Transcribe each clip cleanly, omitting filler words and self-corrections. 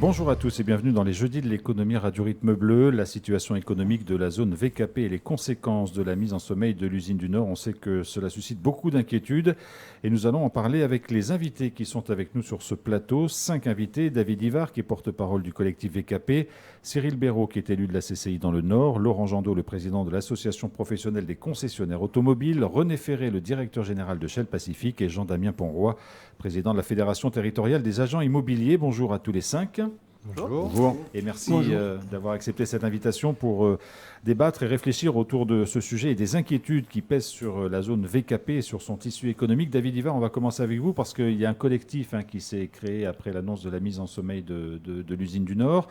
Bonjour à tous et bienvenue dans les Jeudis de l'économie Radio Rythme Bleu, la situation économique de la zone VKP et les conséquences de la mise en sommeil de l'usine du Nord. On sait que cela suscite beaucoup d'inquiétudes et nous allons en parler avec les invités qui sont avec nous sur ce plateau. 5 invités, David Ivard qui est porte-parole du collectif VKP, Cyril Béraud qui est élu de la CCI dans le Nord, Laurent Jandot, le président de l'association professionnelle des concessionnaires automobiles, René Ferré, le directeur général de Shell Pacifique et Jean-Damien Ponroy, président de la Fédération territoriale des agents immobiliers. Bonjour à tous les 5. Bonjour. Bonjour. Et merci d'avoir accepté cette invitation pour débattre et réfléchir autour de ce sujet et des inquiétudes qui pèsent sur la zone VKP et sur son tissu économique. David Ivard, on va commencer avec vous parce qu'il y a un collectif qui s'est créé après l'annonce de la mise en sommeil de l'usine du Nord.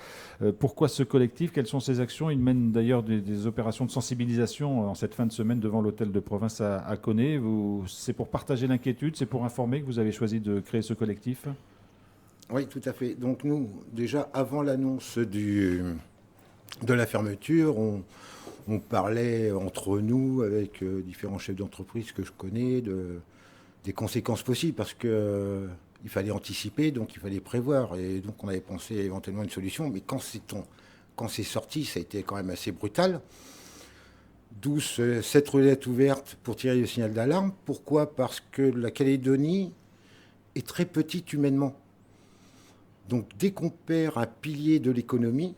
Pourquoi ce collectif? Quelles sont ses actions? Il mène d'ailleurs des opérations de sensibilisation en cette fin de semaine devant l'hôtel de province à Koné. C'est pour partager l'inquiétude, c'est pour informer que vous avez choisi de créer ce collectif? Oui, tout à fait. Donc nous, déjà avant l'annonce de la fermeture, on parlait entre nous avec différents chefs d'entreprise que je connais des conséquences possibles parce que il fallait anticiper, donc il fallait prévoir. Et donc on avait pensé éventuellement à une solution. Mais quand c'est sorti, ça a été quand même assez brutal. D'où cette roulette ouverte pour tirer le signal d'alarme. Pourquoi? Parce que la Calédonie est très petite humainement. Donc dès qu'on perd un pilier de l'économie,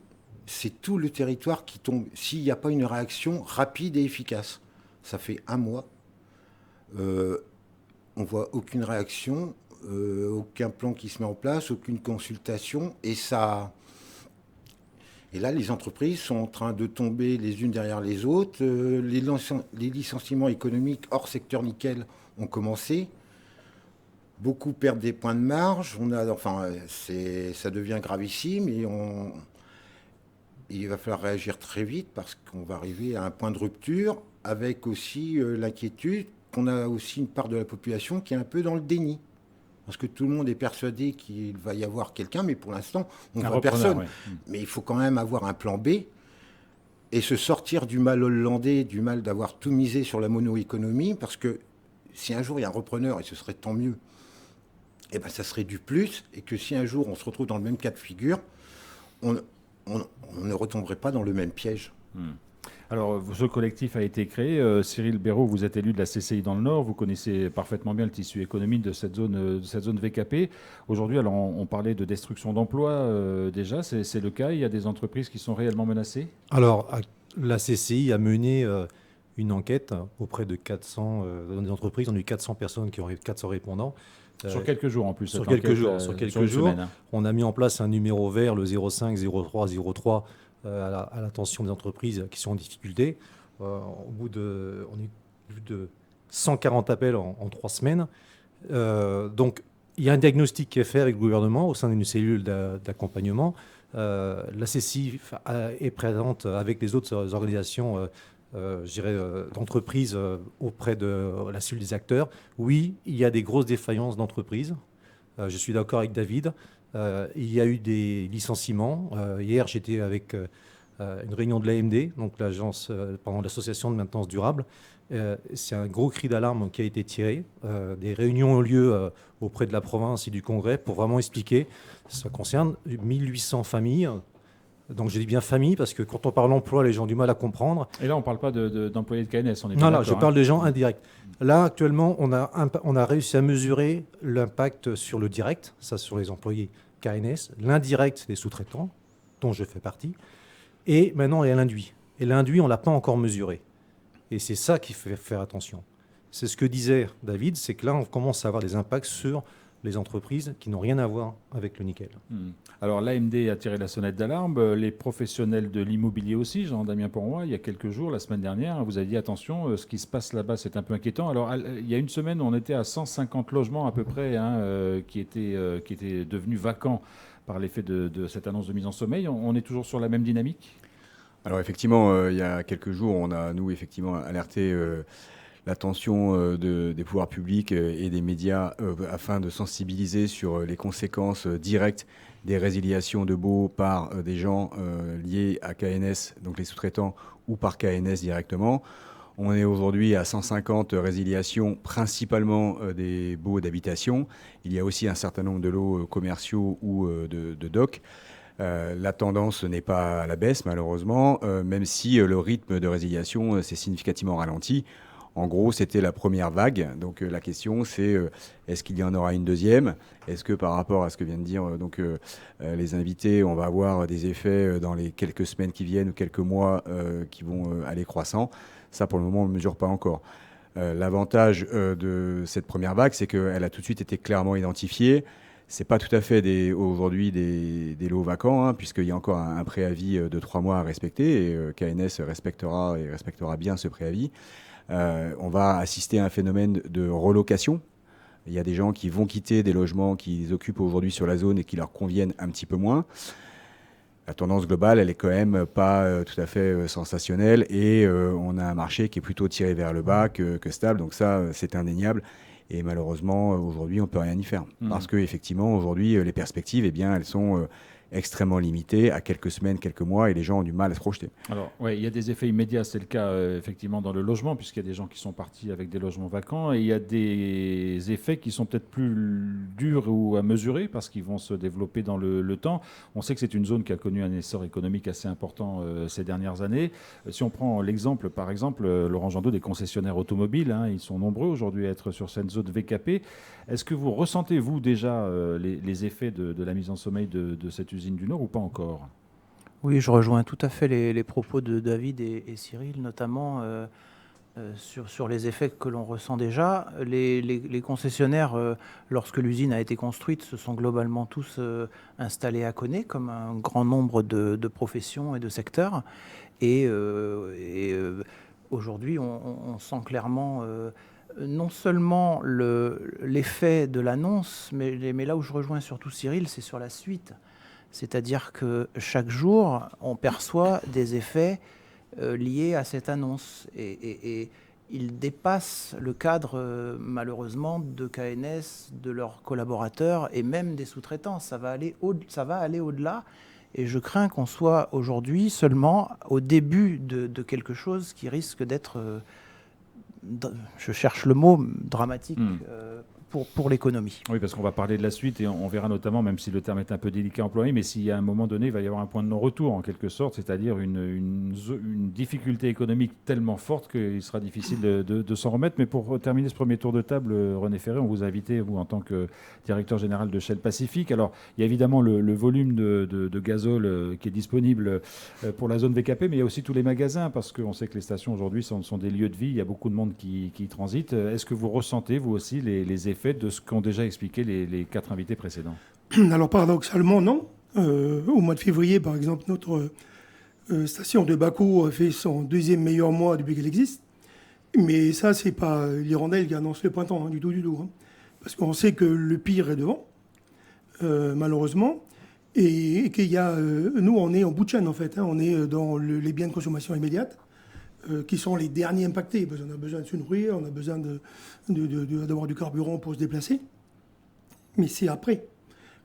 c'est tout le territoire qui tombe s'il n'y a pas une réaction rapide et efficace. Ça fait un mois, on ne voit aucune réaction, aucun plan qui se met en place, aucune consultation. Et là, les entreprises sont en train de tomber les unes derrière les autres. Les licenciements économiques hors secteur nickel ont commencé. Beaucoup perdent des points de marge. Ça devient gravissime et il va falloir réagir très vite parce qu'on va arriver à un point de rupture avec aussi l'inquiétude qu'on a aussi une part de la population qui est un peu dans le déni. Parce que tout le monde est persuadé qu'il va y avoir quelqu'un, mais pour l'instant, on ne voit personne. Ouais. Mais il faut quand même avoir un plan B et se sortir du mal hollandais, du mal d'avoir tout misé sur la mono-économie, parce que si un jour il y a un repreneur, et ce serait tant mieux, eh ben, ça serait du plus, et que si un jour on se retrouve dans le même cas de figure, on ne retomberait pas dans le même piège. Alors, ce collectif a été créé. Cyril Béraud, vous êtes élu de la CCI dans le Nord. Vous connaissez parfaitement bien le tissu économique de cette zone VKP. Aujourd'hui, alors, on parlait de destruction d'emplois déjà. C'est le cas? Il y a des entreprises qui sont réellement menacées? Alors, la CCI a mené une enquête auprès de 400 entreprises. On a eu 400 personnes qui ont 400 répondants. Sur quelques jours en plus. Sur quelques jours. Semaine, On a mis en place un numéro vert, le 05 03 03, à l'attention des entreprises qui sont en difficulté. On a eu plus de 140 appels en 3 semaines. Donc, il y a un diagnostic qui est fait avec le gouvernement au sein d'une cellule d'accompagnement. La CCI est présente avec les autres organisations d'entreprises auprès de la cellule des acteurs. Oui, il y a des grosses défaillances d'entreprises. Je suis d'accord avec David. Il y a eu des licenciements. Hier, j'étais avec une réunion de l'AMD, donc l'association de maintenance durable. C'est un gros cri d'alarme qui a été tiré. Des réunions ont lieu auprès de la province et du Congrès pour vraiment expliquer. Ça concerne 1800 familles. Donc je dis bien famille parce que quand on parle emploi, les gens ont du mal à comprendre. Et là, on ne parle pas d'employés de KNS, on est Non, je parle de gens indirects. Là, actuellement, on a réussi à mesurer l'impact sur le direct, ça sur les employés KNS. L'indirect, c'est les sous-traitants, dont je fais partie. Et maintenant, il y a l'induit. Et l'induit, on ne l'a pas encore mesuré. Et c'est ça qui fait faire attention. C'est ce que disait David, c'est que là, on commence à avoir des impacts sur les entreprises qui n'ont rien à voir avec le nickel. Alors l'AMD a tiré la sonnette d'alarme, les professionnels de l'immobilier aussi, Jean-Damien Ponroy, il y a quelques jours, la semaine dernière, vous avez dit attention, ce qui se passe là-bas c'est un peu inquiétant. Alors il y a une semaine, on était à 150 logements à peu près qui étaient devenus vacants par l'effet de cette annonce de mise en sommeil. On est toujours sur la même dynamique? Alors effectivement, il y a quelques jours, on a nous effectivement alerté l'attention des pouvoirs publics et des médias afin de sensibiliser sur les conséquences directes des résiliations de baux par des gens liés à KNS, donc les sous-traitants, ou par KNS directement. On est aujourd'hui à 150 résiliations, principalement des baux d'habitation. Il y a aussi un certain nombre de lots commerciaux ou de docs. La tendance n'est pas à la baisse, malheureusement, même si le rythme de résiliation s'est significativement ralenti. En gros, c'était la première vague. Donc la question, c'est est-ce qu'il y en aura une deuxième? Est-ce que par rapport à ce que viennent de dire les invités, on va avoir des effets dans les quelques semaines qui viennent ou quelques mois qui vont aller croissant? Ça, pour le moment, on ne le mesure pas encore. L'avantage de cette première vague, c'est qu'elle a tout de suite été clairement identifiée. C'est pas tout à fait aujourd'hui des lots vacants, puisqu'il y a encore un préavis de 3 mois à respecter, et KNS respectera bien ce préavis. On va assister à un phénomène de relocation. Il y a des gens qui vont quitter des logements qu'ils occupent aujourd'hui sur la zone et qui leur conviennent un petit peu moins. La tendance globale, elle est quand même pas tout à fait sensationnelle, et on a un marché qui est plutôt tiré vers le bas que stable. Donc ça, c'est indéniable. Et malheureusement, aujourd'hui, on ne peut rien y faire. Parce qu'effectivement, aujourd'hui, les perspectives, elles sont extrêmement limitées à quelques semaines, quelques mois, et les gens ont du mal à se projeter. Alors, il y a des effets immédiats, c'est le cas effectivement dans le logement, puisqu'il y a des gens qui sont partis avec des logements vacants, et il y a des effets qui sont peut-être plus durs ou à mesurer, parce qu'ils vont se développer dans le temps. On sait que c'est une zone qui a connu un essor économique assez important ces dernières années. Si on prend l'exemple, par exemple, Laurent Jandot, des concessionnaires automobiles, ils sont nombreux aujourd'hui à être sur cette zone VKP. Est-ce que vous ressentez, vous, déjà les effets de la mise en sommeil de cette usine du Nord ou pas encore? Oui, je rejoins tout à fait les propos de David et Cyril, notamment sur les effets que l'on ressent déjà. Les concessionnaires, lorsque l'usine a été construite, se sont globalement tous installés à Koné, comme un grand nombre de professions et de secteurs. Et aujourd'hui, on sent clairement non seulement l'effet de l'annonce, mais là où je rejoins surtout Cyril, c'est sur la suite. C'est-à-dire que chaque jour, on perçoit des effets liés à cette annonce. Et ils dépassent le cadre, malheureusement, de KNS, de leurs collaborateurs et même des sous-traitants. Ça va aller au-delà. Et je crains qu'on soit aujourd'hui seulement au début de quelque chose qui risque d'être, je cherche le mot, dramatique pour l'économie. Oui, parce qu'on va parler de la suite et on verra notamment, même si le terme est un peu délicat à employer, mais s'il y a un moment donné, il va y avoir un point de non-retour en quelque sorte, c'est-à-dire une difficulté économique tellement forte qu'il sera difficile de s'en remettre. Mais pour terminer ce premier tour de table, René Ferré, on vous a invité, vous, en tant que directeur général de Shell Pacifique. Alors, il y a évidemment le volume de gazole qui est disponible pour la zone VKP, mais il y a aussi tous les magasins, parce qu'on sait que les stations aujourd'hui sont des lieux de vie, il y a beaucoup de monde qui y transite. Est-ce que vous ressentez, vous aussi, les effets de ce qu'ont déjà expliqué les 4 invités précédents? Alors paradoxalement, non. Au mois de février, par exemple, notre station de Bakou a fait son 2e meilleur mois depuis qu'elle existe. Mais ça, c'est pas l'Hirondelle qui annonce le printemps, du tout. Parce qu'on sait que le pire est devant, malheureusement. Et qu'il y a... nous, on est en bout de chaîne, en fait. On est dans les biens de consommation immédiate, qui sont les derniers impactés. Parce qu'on a besoin de se nourrir, on a besoin d'avoir du carburant pour se déplacer. Mais c'est après,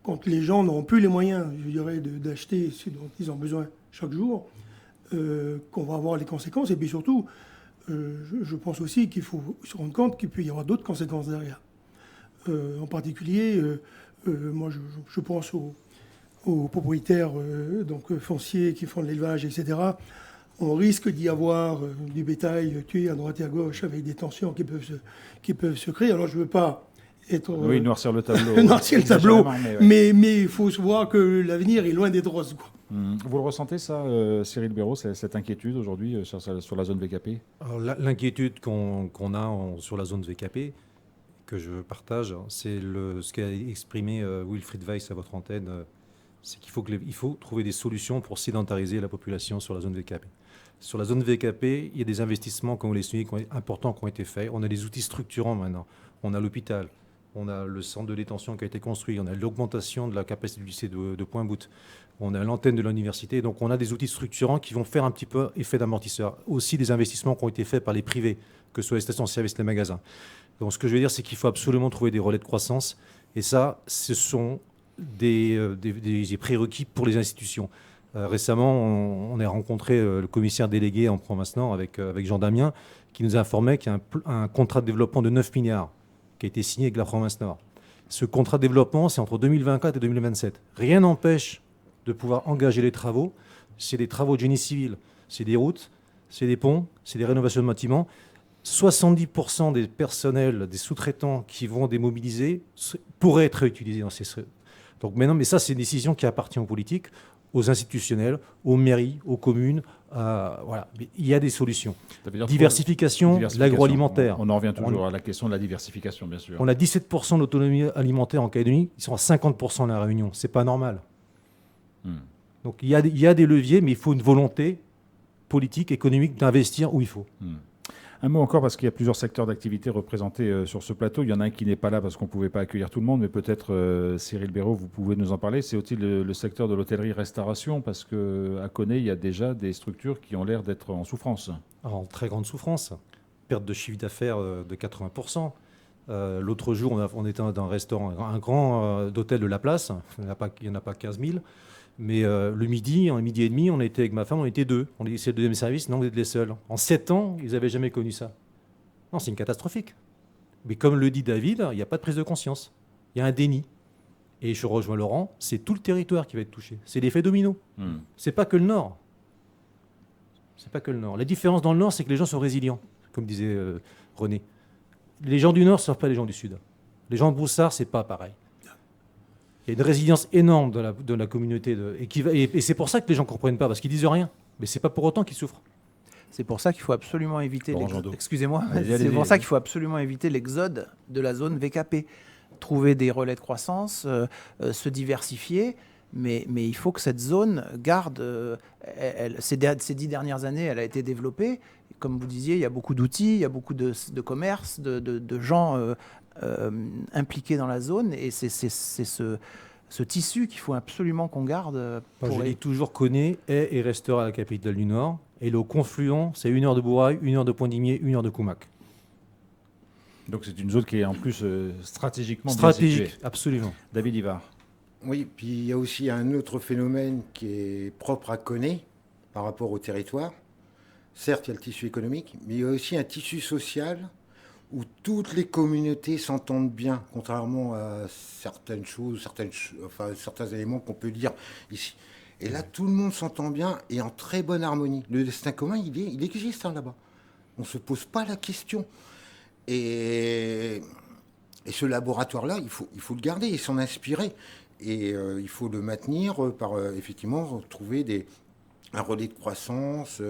quand les gens n'auront plus les moyens, je dirais, d'acheter ce dont ils ont besoin chaque jour, qu'on va avoir les conséquences. Et puis surtout, je pense aussi qu'il faut se rendre compte qu'il peut y avoir d'autres conséquences derrière. En particulier, moi, je pense aux propriétaires fonciers qui font de l'élevage, etc. On risque d'y avoir du bétail tué à droite et à gauche avec des tensions qui peuvent se créer. Alors je ne veux pas être... oui, noircir le tableau. noircir le tableau, mais il faut se voir que l'avenir est loin d'être rose, quoi. Vous le ressentez, ça, Cyril Béraud, cette inquiétude aujourd'hui sur la zone VKP? Alors, l'inquiétude qu'on a sur la zone VKP, que je partage, c'est ce qu'a exprimé Wilfried Weiss à votre antenne, c'est qu'il faut trouver des solutions pour sédentariser la population sur la zone VKP. Sur la zone VKP, il y a des investissements, comme vous l'avez souligné, importants qui ont été faits. On a des outils structurants maintenant. On a l'hôpital, on a le centre de détention qui a été construit, on a l'augmentation de la capacité du lycée de Pointe-Boute, on a l'antenne de l'université. Donc on a des outils structurants qui vont faire un petit peu effet d'amortisseur. Aussi des investissements qui ont été faits par les privés, que ce soit les stations-service, les magasins. Donc ce que je veux dire, c'est qu'il faut absolument trouver des relais de croissance. Et ça, ce sont des prérequis pour les institutions. Récemment, on a rencontré le commissaire délégué en Province-Nord avec Jean Damien, qui nous informait qu'il y a un contrat de développement de 9 milliards qui a été signé avec la Province-Nord. Ce contrat de développement, c'est entre 2024 et 2027. Rien n'empêche de pouvoir engager les travaux. C'est des travaux de génie civil, c'est des routes, c'est des ponts, c'est des rénovations de bâtiments. 70% des personnels, des sous-traitants qui vont démobiliser pourraient être réutilisés dans ces... Donc maintenant, mais ça, c'est une décision qui appartient aux politiques, aux institutionnels, aux mairies, aux communes. Voilà. Mais il y a des solutions. Diversification de l'agroalimentaire. On en revient toujours à la question de la diversification, bien sûr. On a 17% d'autonomie alimentaire en Calédonie. Ils sont à 50% à La Réunion. C'est pas normal. Donc il y a des leviers, mais il faut une volonté politique, économique d'investir où il faut. Un mot encore, parce qu'il y a plusieurs secteurs d'activité représentés sur ce plateau. Il y en a un qui n'est pas là parce qu'on ne pouvait pas accueillir tout le monde, mais peut-être, Cyril Béraud, vous pouvez nous en parler. C'est aussi le secteur de l'hôtellerie-restauration, parce qu'à Koné, il y a déjà des structures qui ont l'air d'être en souffrance. En très grande souffrance. Perte de chiffre d'affaires de 80%. L'autre jour, on était dans un restaurant, un grand d'hôtel de la place. Il n'y en a pas 15 000. Mais le midi, en midi et demi, on était avec ma femme, on était deux. C'est le deuxième service, non, vous êtes les seuls. En 7 ans, ils n'avaient jamais connu ça. Non, c'est une catastrophique. Mais comme le dit David, il n'y a pas de prise de conscience. Il y a un déni. Et je rejoins Laurent, c'est tout le territoire qui va être touché. C'est l'effet domino. C'est pas que le Nord. C'est pas que le Nord. La différence dans le Nord, c'est que les gens sont résilients, comme disait René. Les gens du Nord ne sont pas les gens du Sud. Les gens de Broussard, c'est pas pareil. Il y a une résilience énorme de la communauté. Et c'est pour ça que les gens ne comprennent pas, parce qu'ils disent rien. Mais ce n'est pas pour autant qu'ils souffrent. C'est pour ça qu'il faut absolument éviter l'exode. Excusez-moi. Allez-y. C'est pour ça qu'il faut absolument éviter l'exode de la zone VKP. Trouver des relais de croissance, se diversifier. Mais il faut que cette zone garde... ces 10 dernières années, elle a été développée. Comme vous disiez, il y a beaucoup d'outils, il y a beaucoup de commerces, de gens impliqués dans la zone. Et c'est ce tissu qu'il faut absolument qu'on garde. Je dis toujours Koné est et restera la capitale du Nord. Et le confluent, c'est 1 heure de Bourail, 1 heure de Pointe-Dimier, 1 heure de Koumak. Donc c'est une zone qui est en plus stratégiquement stratégique, bien située. Absolument. David Ivard. Oui, puis il y a aussi un autre phénomène qui est propre à Koné par rapport au territoire. Certes, il y a le tissu économique, mais il y a aussi un tissu social où toutes les communautés s'entendent bien, contrairement à certaines choses, certains éléments qu'on peut dire ici. Et là, tout le monde s'entend bien et en très bonne harmonie. Le destin commun, il existe là-bas. On ne se pose pas la question. Et ce laboratoire-là, il faut le garder et s'en inspirer. Et il faut le maintenir par, effectivement, trouver un relais de croissance,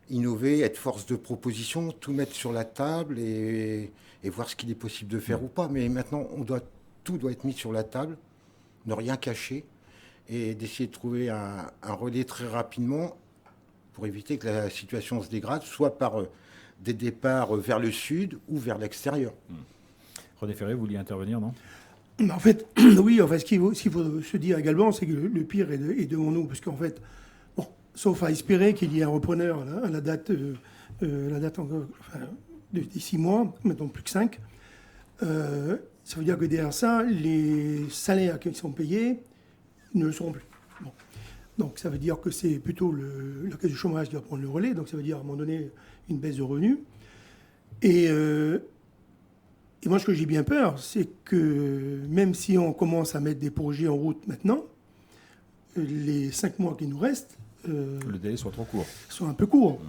innover, être force de proposition, tout mettre sur la table et voir ce qu'il est possible de faire ou pas. Mais maintenant, tout doit être mis sur la table, ne rien cacher et d'essayer de trouver un relais très rapidement pour éviter que la situation se dégrade, soit par des départs vers le sud ou vers l'extérieur. René Ferré, vous vouliez intervenir, non ? En fait, oui, ce qu'il faut se dire également, c'est que le pire est devant nous, parce qu'en fait, bon, sauf à espérer qu'il y ait un repreneur à la date des 6 mois, maintenant plus que 5, ça veut dire que derrière ça, les salaires qui sont payés ne le seront plus. Bon. Donc ça veut dire que c'est plutôt la caisse du chômage qui va prendre le relais, donc ça veut dire à un moment donné une baisse de revenus. Et moi, ce que j'ai bien peur, c'est que même si on commence à mettre des projets en route maintenant, les 5 mois qui nous restent... le délai soit trop court. Sont un peu courts.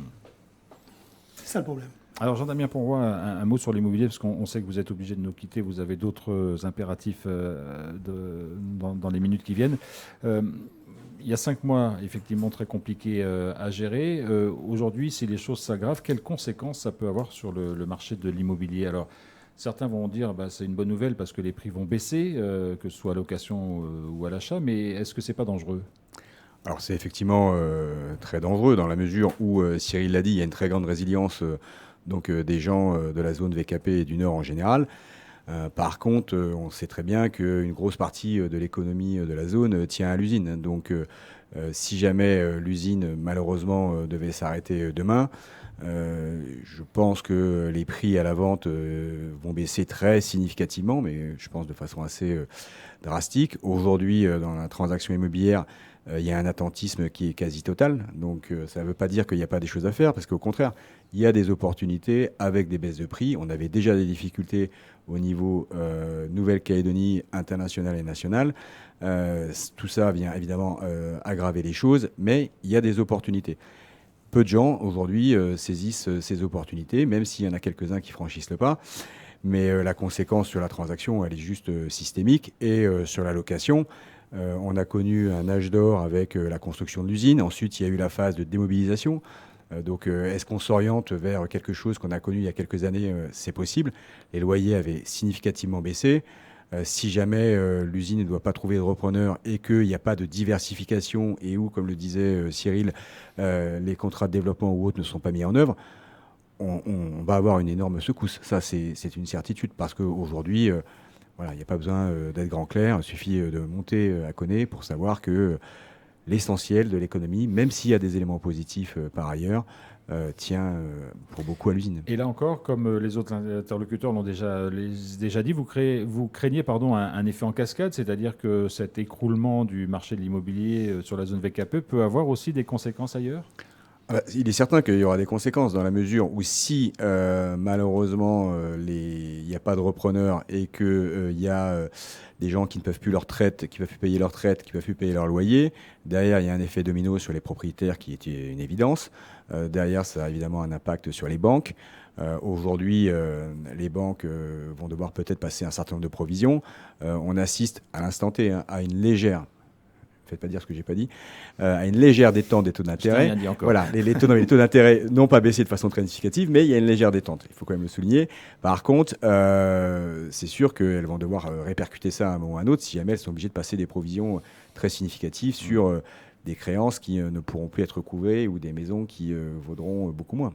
C'est ça le problème. Alors Jean-Damien Ponroy, un mot sur l'immobilier, parce qu'on sait que vous êtes obligé de nous quitter, vous avez d'autres impératifs dans les minutes qui viennent. Il y a 5 mois, effectivement, très compliqués à gérer. Aujourd'hui, si les choses s'aggravent, quelles conséquences ça peut avoir sur le marché de l'immobilier ? Alors, certains vont dire que c'est une bonne nouvelle parce que les prix vont baisser, que ce soit à location ou à l'achat, mais est-ce que ce n'est pas dangereux ? Alors c'est effectivement très dangereux dans la mesure où, Cyril l'a dit, il y a une très grande résilience des gens de la zone VKP et du Nord en général. Par contre, on sait très bien qu'une grosse partie de l'économie de la zone tient à l'usine. Donc si jamais l'usine malheureusement devait s'arrêter demain, je pense que les prix à la vente vont baisser très significativement, mais je pense de façon assez drastique. Aujourd'hui, dans la transaction immobilière, il y a un attentisme qui est quasi total. Donc ça ne veut pas dire qu'il n'y a pas des choses à faire, parce qu'au contraire, il y a des opportunités avec des baisses de prix. On avait déjà des difficultés au niveau Nouvelle-Calédonie, internationale et nationale. Tout ça vient évidemment aggraver les choses, mais il y a des opportunités. Peu de gens aujourd'hui saisissent ces opportunités, même s'il y en a quelques-uns qui franchissent le pas. Mais la conséquence sur la transaction, elle est juste systémique. Et sur la location, on a connu un âge d'or avec la construction de l'usine. Ensuite, il y a eu la phase de démobilisation. Donc, est-ce qu'on s'oriente vers quelque chose qu'on a connu il y a quelques années? C'est possible. Les loyers avaient significativement baissé. Si jamais l'usine ne doit pas trouver de repreneur et qu'il n'y a pas de diversification et où, comme le disait Cyril, les contrats de développement ou autres ne sont pas mis en œuvre, on va avoir une énorme secousse. Ça, c'est une certitude, parce qu'aujourd'hui, voilà, il n'y a pas besoin d'être grand clair. Il suffit de monter à Coné pour savoir que l'essentiel de l'économie, même s'il y a des éléments positifs par ailleurs, tient pour beaucoup à l'usine. Et là encore, comme les autres interlocuteurs l'ont déjà dit, vous craignez un effet en cascade, c'est-à-dire que cet écroulement du marché de l'immobilier sur la zone VKP peut avoir aussi des conséquences ailleurs? Il est certain qu'il y aura des conséquences, dans la mesure où si malheureusement il n'y a pas de repreneur et qu'il y a des gens qui ne peuvent plus leur traite, qui ne peuvent plus payer leur traite, qui ne peuvent plus payer leur loyer, derrière il y a un effet domino sur les propriétaires qui est une évidence. Derrière, ça a évidemment un impact sur les banques. Aujourd'hui, les banques vont devoir peut-être passer un certain nombre de provisions. On assiste à l'instant T à une légère... Faites pas dire ce que j'ai pas dit, à une légère détente des taux d'intérêt. Voilà, les taux d'intérêt n'ont pas baissé de façon très significative, mais il y a une légère détente. Il faut quand même le souligner. Par contre, c'est sûr qu'elles vont devoir répercuter ça à un moment ou à un autre, si jamais elles sont obligées de passer des provisions très significatives sur des créances qui ne pourront plus être recouvrées ou des maisons qui vaudront beaucoup moins.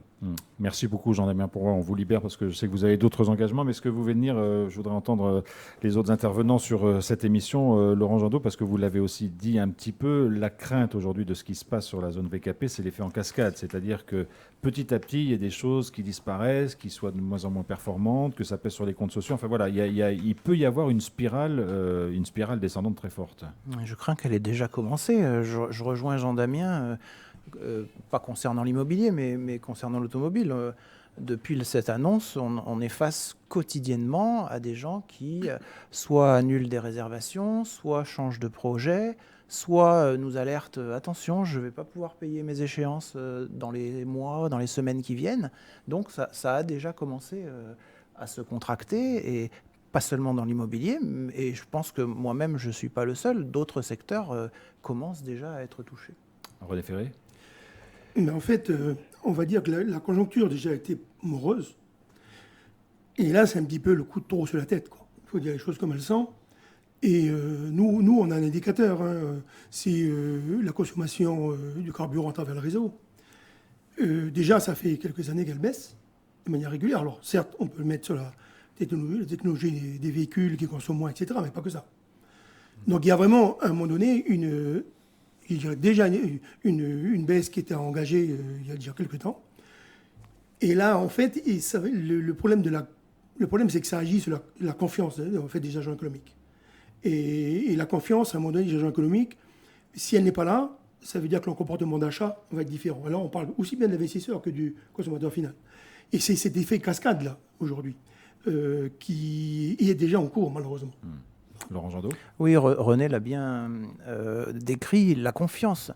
Merci beaucoup Jean-Damien Pourroy. On vous libère parce que je sais que vous avez d'autres engagements, mais est-ce que vous venez venir, je voudrais entendre les autres intervenants sur cette émission, Laurent Jandot, parce que vous l'avez aussi dit un petit peu, la crainte aujourd'hui de ce qui se passe sur la zone VKP, c'est l'effet en cascade, c'est-à-dire que petit à petit, il y a des choses qui disparaissent, qui soient de moins en moins performantes, que ça pèse sur les comptes sociaux. Enfin voilà, il peut y avoir une spirale descendante très forte. Je crains qu'elle ait déjà commencé. Je rejoins Jean-Damien, pas concernant l'immobilier, mais concernant l'automobile. Depuis cette annonce, on est face quotidiennement à des gens qui soit annulent des réservations, soit changent de projet, soit nous alertent « attention, je ne vais pas pouvoir payer mes échéances dans les mois, dans les semaines qui viennent ». Donc ça a déjà commencé à se contracter, et pas seulement dans l'immobilier, et je pense que moi-même, je ne suis pas le seul. D'autres secteurs commencent déjà à être touchés. René Ferré ? Mais en fait, on va dire que la conjoncture déjà a été morose. Et là, c'est un petit peu le coup de taureau sur la tête, quoi. Il faut dire les choses comme elles sont. Et nous, on a un indicateur. C'est la consommation du carburant à travers le réseau. Déjà, ça fait quelques années qu'elle baisse de manière régulière. Alors, certes, on peut le mettre sur la technologie des véhicules qui consomment moins, etc., mais pas que ça. Donc, il y a vraiment, à un moment donné, il y a déjà une baisse qui était engagée il y a déjà quelques temps. Et là, en fait, le problème, c'est que ça agit sur la confiance, en fait, des agents économiques. Et la confiance, à un moment donné, des agents économiques, si elle n'est pas là, ça veut dire que leur comportement d'achat va être différent. Alors, on parle aussi bien de l'investisseur que du consommateur final. Et c'est cet effet cascade-là, aujourd'hui, qui est déjà en cours, malheureusement. Laurent Jandot ? Oui, René l'a bien décrit, la confiance.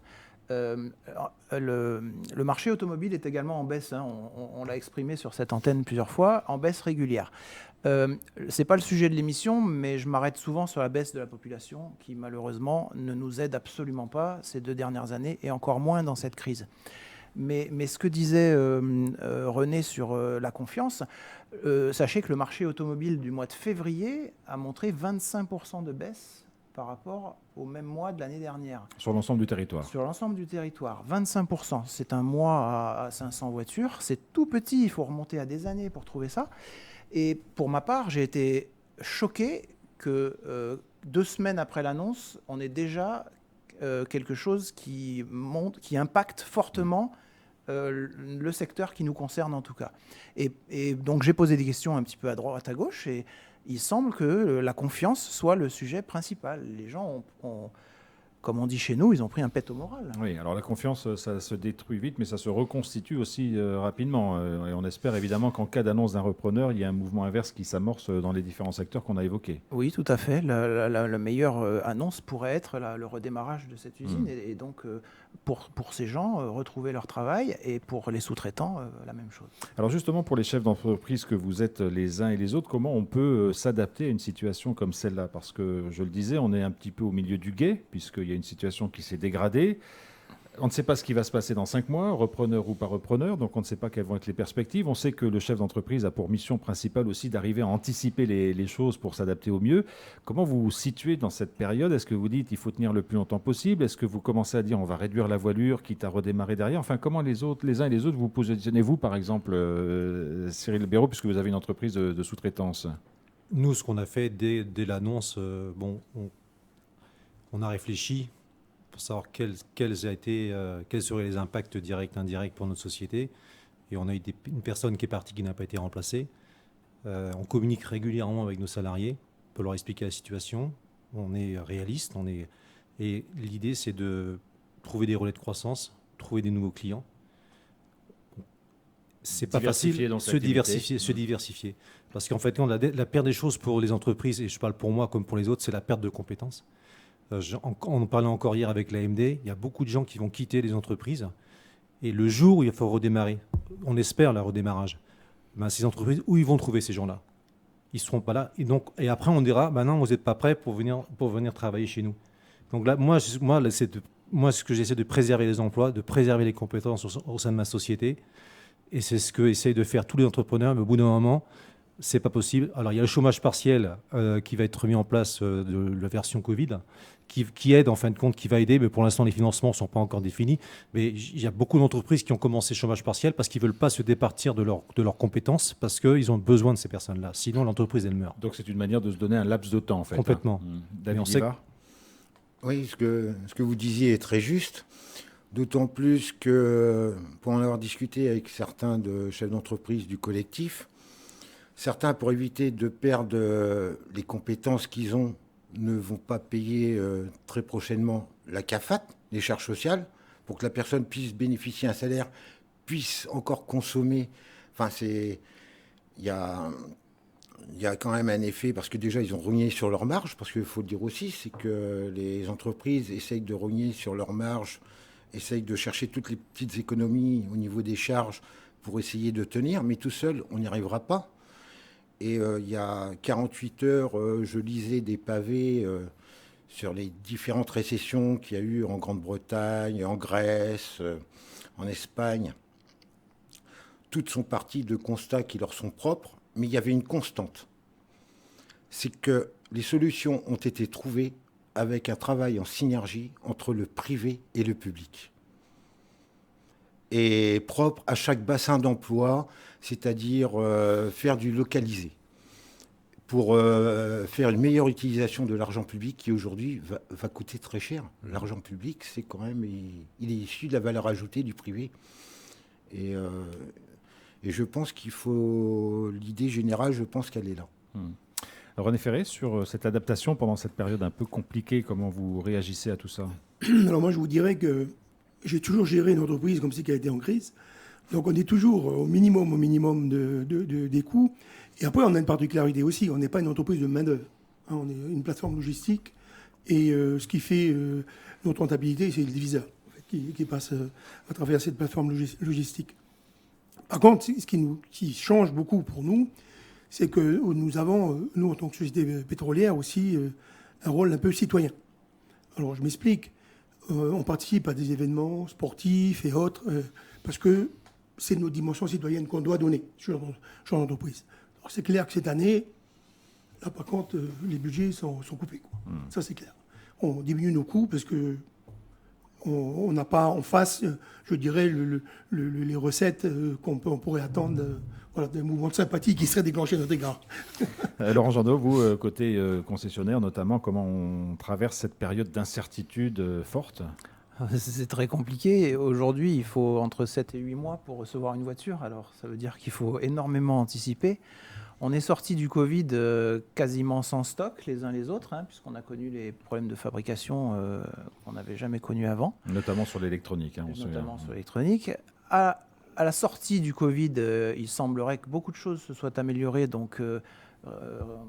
Le marché automobile est également en baisse, hein, on l'a exprimé sur cette antenne plusieurs fois, en baisse régulière. Ce n'est pas le sujet de l'émission, mais je m'arrête souvent sur la baisse de la population qui, malheureusement, ne nous aide absolument pas ces 2 dernières années, et encore moins dans cette crise. Mais ce que disait René sur la confiance, sachez que le marché automobile du mois de février a montré 25% de baisse par rapport au même mois de l'année dernière. Sur l'ensemble du territoire. Sur l'ensemble du territoire, 25%. C'est un mois à 500 voitures. C'est tout petit, il faut remonter à des années pour trouver ça. Et pour ma part, j'ai été choqué que 2 semaines après l'annonce, on ait déjà quelque chose qui impacte fortement le secteur qui nous concerne en tout cas. Et donc j'ai posé des questions un petit peu à droite, à gauche, et il semble que la confiance soit le sujet principal. Les gens ont comme on dit chez nous, ils ont pris un pet au moral. Oui, alors la confiance, ça se détruit vite, mais ça se reconstitue aussi rapidement. Et on espère évidemment qu'en cas d'annonce d'un repreneur, il y a un mouvement inverse qui s'amorce dans les différents secteurs qu'on a évoqués. Oui, tout à fait. La meilleure annonce pourrait être le redémarrage de cette usine et donc pour ces gens, retrouver leur travail et pour les sous-traitants, la même chose. Alors justement, pour les chefs d'entreprise que vous êtes les uns et les autres, comment on peut s'adapter à une situation comme celle-là? Parce que, je le disais, on est un petit peu au milieu du gué, puisqu'il y a une situation qui s'est dégradée. On ne sait pas ce qui va se passer dans 5 mois, repreneur ou pas repreneur, donc on ne sait pas quelles vont être les perspectives. On sait que le chef d'entreprise a pour mission principale aussi d'arriver à anticiper les choses pour s'adapter au mieux. Comment vous vous situez dans cette période? Est-ce que vous dites qu'il faut tenir le plus longtemps possible? Est-ce que vous commencez à dire on va réduire la voilure, quitte à redémarrer derrière? Enfin, comment les uns et les autres vous positionnez-vous, par exemple, Cyril Béraud, puisque vous avez une entreprise de sous-traitance? Nous, ce qu'on a fait dès l'annonce, on a réfléchi pour savoir quels seraient les impacts directs et indirects pour notre société. Et on a eu une personne qui est partie qui n'a pas été remplacée. On communique régulièrement avec nos salariés pour leur expliquer la situation. On est réaliste. Et l'idée, c'est de trouver des relais de croissance, trouver des nouveaux clients. C'est pas facile, se diversifier. Parce qu'en fait, la pire des choses pour les entreprises, et je parle pour moi comme pour les autres, c'est la perte de compétences. On en parlait encore hier avec l'AMD, il y a beaucoup de gens qui vont quitter les entreprises. Et le jour où il faut redémarrer, on espère le redémarrage, ces entreprises, où ils vont trouver ces gens-là? Ils ne seront pas là. Et après, on dira, non, vous n'êtes pas prêts pour venir travailler chez nous. Donc là, moi ce que j'essaie de préserver les emplois, de préserver les compétences au sein de ma société. Et c'est ce que essayent de faire tous les entrepreneurs. Mais au bout d'un moment, c'est pas possible. Alors, il y a le chômage partiel qui va être mis en place de la version Covid, qui aide en fin de compte, qui va aider. Mais pour l'instant, les financements ne sont pas encore définis. Mais il y a beaucoup d'entreprises qui ont commencé le chômage partiel parce qu'ils ne veulent pas se départir de leurs compétences, parce qu'ils ont besoin de ces personnes-là. Sinon, l'entreprise, elle meurt. Donc, c'est une manière de se donner un laps de temps, en fait. Complètement. David Livard. Oui, ce que vous disiez est très juste. D'autant plus que, pour en avoir discuté avec certains de chefs d'entreprise du collectif, certains, pour éviter de perdre les compétences qu'ils ont, ne vont pas payer très prochainement la CAFAT, les charges sociales, pour que la personne puisse bénéficier d'un salaire, puisse encore consommer. Enfin, il y a quand même un effet, parce que déjà, ils ont rogné sur leur marge, parce qu'il faut le dire aussi, c'est que les entreprises essayent de rogner sur leur marge, essayent de chercher toutes les petites économies au niveau des charges pour essayer de tenir, mais tout seul, on n'y arrivera pas. Et il y a 48 heures, je lisais des pavés sur les différentes récessions qu'il y a eu en Grande-Bretagne, en Grèce, en Espagne. Toutes sont parties de constats qui leur sont propres, mais il y avait une constante. C'est que les solutions ont été trouvées avec un travail en synergie entre le privé et le public. Et propre à chaque bassin d'emploi, c'est-à-dire faire du localisé, pour faire une meilleure utilisation de l'argent public qui aujourd'hui va coûter très cher. L'argent public, c'est quand même, il est issu de la valeur ajoutée du privé. Et je pense qu'il faut, l'idée générale, je pense qu'elle est là. Alors René Ferré, sur cette adaptation pendant cette période un peu compliquée, comment vous réagissez à tout ça? Alors moi, je vous dirais que j'ai toujours géré une entreprise comme si elle était en crise. Donc on est toujours au minimum des coûts. Et après, on a une particularité aussi. On n'est pas une entreprise de main-d'œuvre. On est une plateforme logistique. Et ce qui fait notre rentabilité, c'est le diviseur qui passe à travers cette plateforme logistique. Par contre, ce qui change beaucoup pour nous, c'est que nous avons, nous, en tant que société pétrolière, aussi un rôle un peu citoyen. Alors, je m'explique. On participe à des événements sportifs et autres, parce que c'est nos dimensions citoyennes qu'on doit donner sur l'entreprise. Alors, c'est clair que cette année, là, par contre, les budgets sont coupés, quoi. Ça, c'est clair. On diminue nos coûts parce que on n'a pas en face, je dirais, les recettes qu'on pourrait attendre. Voilà, des mouvements de sympathie qui seraient déclenchés à notre égard. Laurent Jandot, vous, côté concessionnaire notamment, comment on traverse cette période d'incertitude forte? C'est très compliqué. Aujourd'hui, il faut entre 7 et 8 mois pour recevoir une voiture. Alors, ça veut dire qu'il faut énormément anticiper. On est sorti du Covid quasiment sans stock les uns les autres, hein, puisqu'on a connu les problèmes de fabrication qu'on n'avait jamais connus avant. Notamment sur l'électronique. Hein, Notamment sur l'électronique. À la sortie du Covid, il semblerait que beaucoup de choses se soient améliorées. Donc,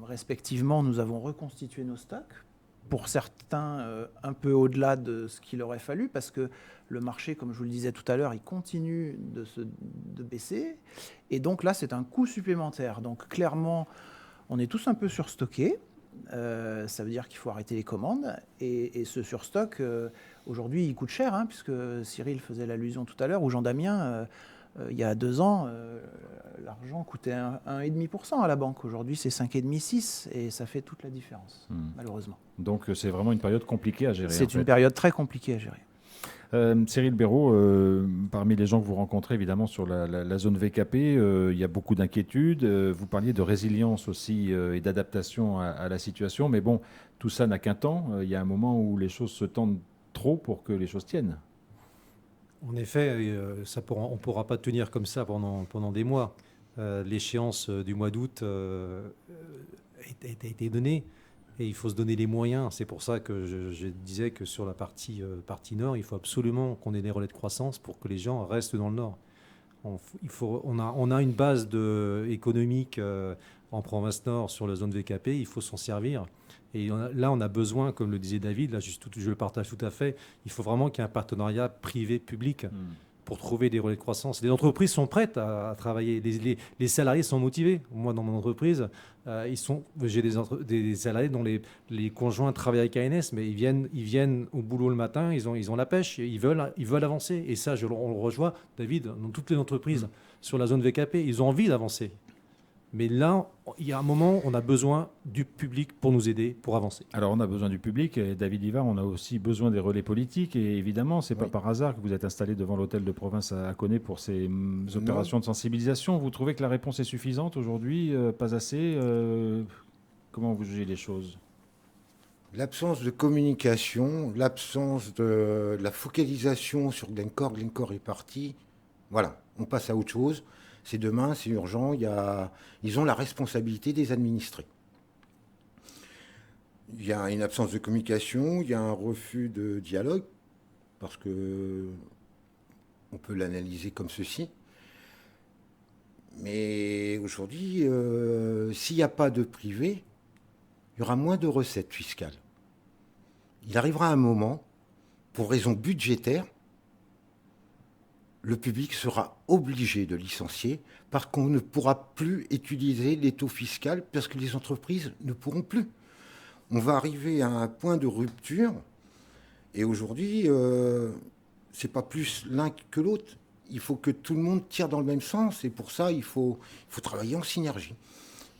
respectivement, nous avons reconstitué nos stocks. Pour certains, un peu au-delà de ce qu'il aurait fallu, parce que le marché, comme je vous le disais tout à l'heure, il continue de baisser. Et donc là, c'est un coût supplémentaire. Donc clairement, on est tous un peu surstockés. Ça veut dire qu'il faut arrêter les commandes. Et ce surstock, aujourd'hui, il coûte cher, hein, puisque Cyril faisait l'allusion tout à l'heure, ou Jean-Damien, il y a 2 ans, l'argent coûtait 1,5% à la banque. Aujourd'hui, c'est 5,5-6%, et ça fait toute la différence, malheureusement. Donc c'est vraiment une période compliquée à gérer. C'est une période très compliquée à gérer. Cyril Béraud, parmi les gens que vous rencontrez évidemment sur la zone VKP, il y a beaucoup d'inquiétudes. Vous parliez de résilience aussi et d'adaptation à la situation. Mais bon, tout ça n'a qu'un temps. Il y a un moment où les choses se tendent trop pour que les choses tiennent. En effet, on ne pourra pas tenir comme ça pendant des mois. L'échéance du mois d'août a été donnée. Et il faut se donner les moyens. C'est pour ça que je disais que sur la partie nord, il faut absolument qu'on ait des relais de croissance pour que les gens restent dans le nord. On a une base économique en province nord sur la zone VKP, il faut s'en servir. Et là, on a besoin, comme le disait David, là, je le partage tout à fait, il faut vraiment qu'il y ait un partenariat privé-public pour trouver des relais de croissance. Les entreprises sont prêtes à travailler, les salariés sont motivés. Moi, dans mon entreprise, j'ai des salariés dont les conjoints travaillent avec ANS, mais ils viennent au boulot le matin, ils ont la pêche, ils veulent avancer. Et ça, on le rejoint, David, dans toutes les entreprises sur la zone VKP, ils ont envie d'avancer. Mais là, il y a un moment, on a besoin du public pour nous aider, pour avancer. Alors, on a besoin du public. Et David Livard, on a aussi besoin des relais politiques. Et évidemment, ce n'est pas par hasard que vous êtes installé devant l'hôtel de province à Conet pour ces opérations de sensibilisation. Vous trouvez que la réponse est suffisante aujourd'hui? Pas assez? Comment vous jugez les choses? L'absence de communication, l'absence de la focalisation sur Glencore. Glencore est parti. Voilà, on passe à autre chose. C'est demain, c'est urgent. Ils ont la responsabilité des administrés. Il y a une absence de communication, il y a un refus de dialogue, parce que on peut l'analyser comme ceci. Mais aujourd'hui, s'il n'y a pas de privé, il y aura moins de recettes fiscales. Il arrivera un moment, pour raison budgétaire, le public sera obligé de licencier parce qu'on ne pourra plus utiliser les taux fiscaux parce que les entreprises ne pourront plus. On va arriver à un point de rupture et aujourd'hui, c'est pas plus l'un que l'autre. Il faut que tout le monde tire dans le même sens et pour ça, il faut travailler en synergie.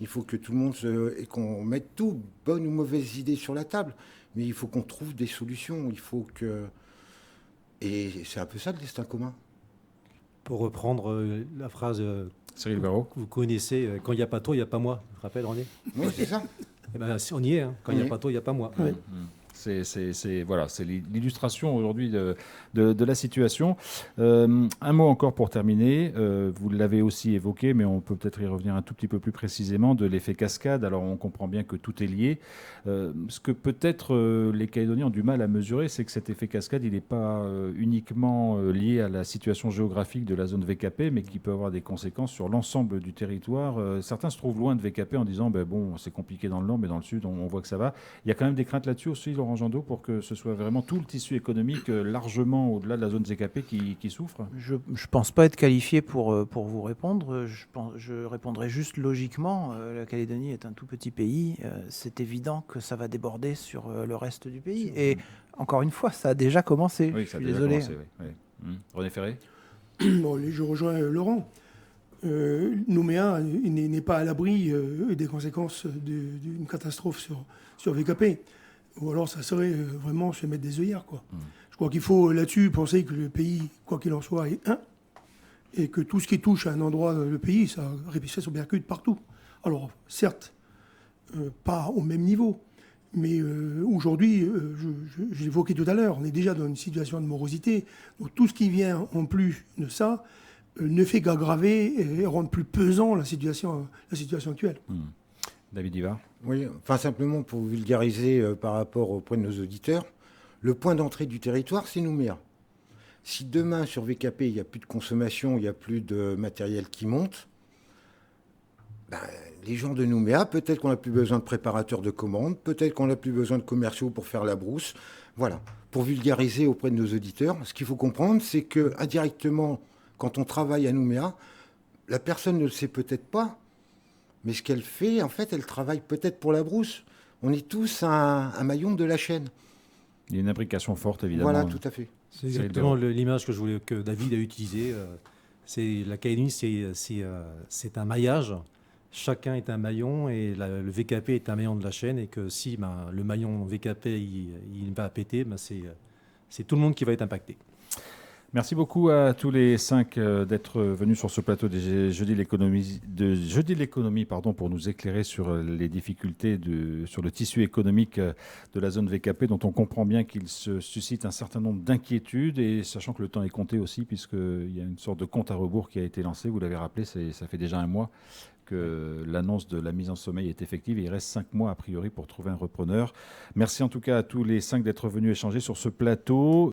Il faut que tout le monde et qu'on mette tout, bonnes ou mauvaises idées sur la table, mais il faut qu'on trouve des solutions. Et c'est un peu ça le destin commun. Pour reprendre la phrase Cyril Béraud, que vous connaissez, quand il n'y a pas toi, il n'y a pas moi. Tu te rappelles, René? Oui, c'est ça. Eh ben, on y est, hein. Quand il n'y a pas toi, il n'y a pas moi. Oui. C'est l'illustration aujourd'hui de la situation. Un mot encore pour terminer. Vous l'avez aussi évoqué, mais on peut peut-être y revenir un tout petit peu plus précisément, de l'effet cascade. Alors on comprend bien que tout est lié. Ce que peut-être les Calédoniens ont du mal à mesurer, c'est que cet effet cascade, il n'est pas uniquement lié à la situation géographique de la zone VKP, mais qui peut avoir des conséquences sur l'ensemble du territoire. Certains se trouvent loin de VKP en disant bon, c'est compliqué dans le nord, mais dans le sud, on voit que ça va. Il y a quand même des craintes là-dessus aussi, Laurent Jandot, pour que ce soit vraiment tout le tissu économique largement au-delà de la zone VKP qui souffre? Je ne pense pas être qualifié pour vous répondre. Je répondrai juste logiquement. La Calédonie est un tout petit pays. C'est évident que ça va déborder sur le reste du pays. Et encore une fois, ça a déjà commencé. Oui, je suis désolé. René Ferré? Bon, je rejoins Laurent. Nouméa n'est pas à l'abri des conséquences d'une catastrophe sur VKP. Ou alors ça serait vraiment se mettre des œillères, quoi. Je crois qu'il faut là-dessus penser que le pays, quoi qu'il en soit, est un. Et que tout ce qui touche à un endroit, le pays, ça se répercute partout. Alors, certes, pas au même niveau. Mais aujourd'hui, je l'évoquais tout à l'heure, on est déjà dans une situation de morosité. Donc tout ce qui vient en plus de ça ne fait qu'aggraver et rendre plus pesant la situation actuelle. David Ivar. Oui, enfin simplement pour vulgariser par rapport au point de nos auditeurs, le point d'entrée du territoire, c'est Nouméa. Si demain sur VKP, il n'y a plus de consommation, il n'y a plus de matériel qui monte, ben, les gens de Nouméa, peut-être qu'on n'a plus besoin de préparateurs de commandes, peut-être qu'on n'a plus besoin de commerciaux pour faire la brousse. Voilà, pour vulgariser auprès de nos auditeurs, ce qu'il faut comprendre, c'est que indirectement, quand on travaille à Nouméa, la personne ne le sait peut-être pas, mais ce qu'elle fait, en fait, elle travaille peut-être pour la brousse. On est tous un maillon de la chaîne. Il y a une imbrication forte, évidemment. Voilà, tout à fait. C'est exactement l'image que David a utilisée. La KNI, c'est un maillage. Chacun est un maillon et le VKP est un maillon de la chaîne. Et que si le maillon VKP il va péter, c'est tout le monde qui va être impacté. Merci beaucoup à tous les 5 d'être venus sur ce plateau des Jeudi de l'économie pour nous éclairer sur les difficultés sur le tissu économique de la zone VKP, dont on comprend bien qu'il se suscite un certain nombre d'inquiétudes, et sachant que le temps est compté aussi, puisqu'il y a une sorte de compte à rebours qui a été lancé. Vous l'avez rappelé, ça fait déjà un mois que l'annonce de la mise en sommeil est effective, et il reste 5 mois a priori pour trouver un repreneur. Merci en tout cas à tous les 5 d'être venus échanger sur ce plateau.